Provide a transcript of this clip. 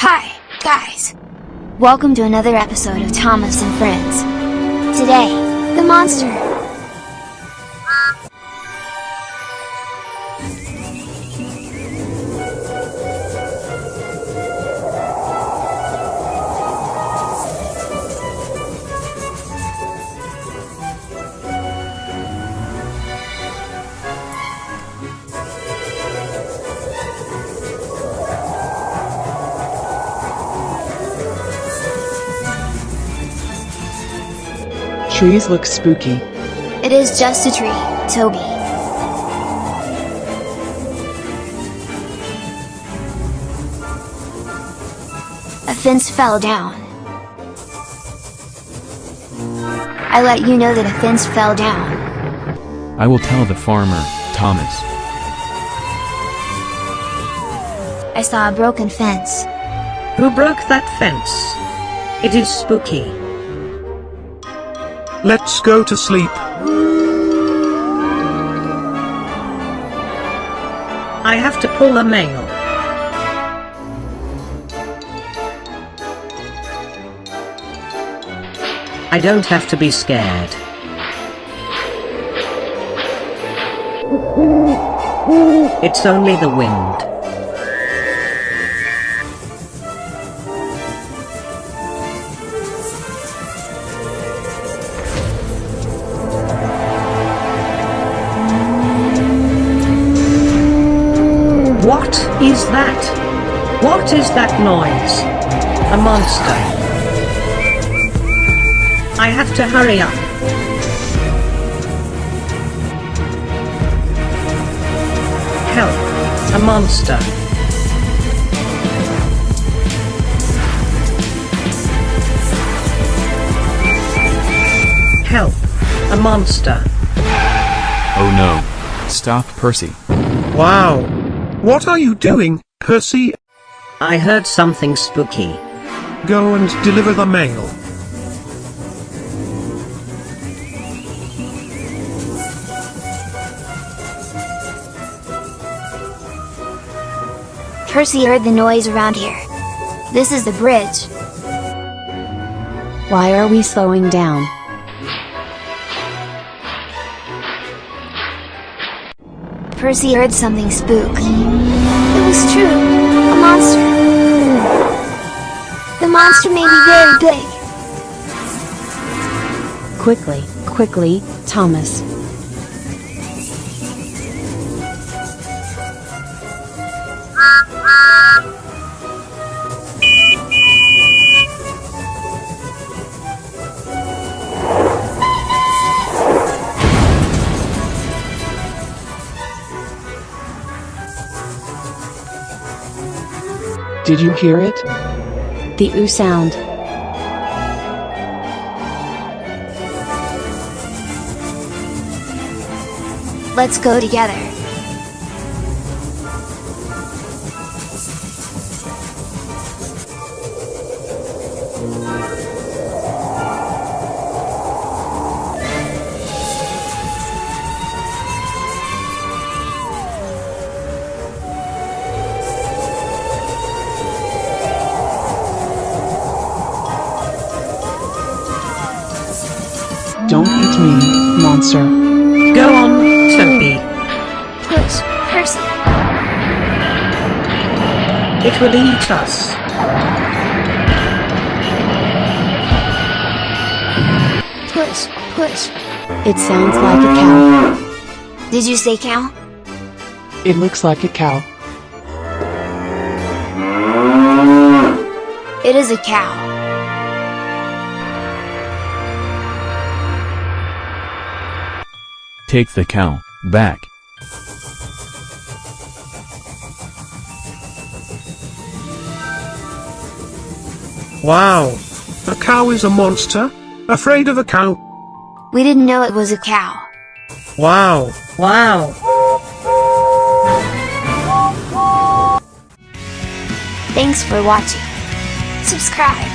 Hi, guys. Welcome to another episode of Thomas and Friends. Today, the monster. Trees look spooky. It is just a tree, Toby. A fence fell down. I let you know that a fence fell down. I will tell the farmer, Thomas. I saw a broken fence. Who broke that fence? It is spooky. Let's go to sleep. I have to pull the mail. I don't have to be scared. It's only the wind. What is that? What is that noise? A monster. I have to hurry up. Help! A monster. Help! A monster. Oh no. Stop, Percy. Wow. What are you doing, Percy? I heard something spooky. Go and deliver the mail. Percy heard the noise around here. This is the bridge. Why are we slowing down? Percy heard something spooky. It was true. A monster. The monster may be very big. Quickly, Thomas. Did you hear it? The oo sound. Let's go together. Don't hit me, monster. Go on, Toby. Push, Percy. It will eat us. Push. It sounds like a cow. Did you say cow? It looks like a cow. It is a cow. Take the cow back. Wow. A cow is a monster? Afraid of a cow? We didn't know it was a cow. Wow. Wow. Thanks for watching. Subscribe.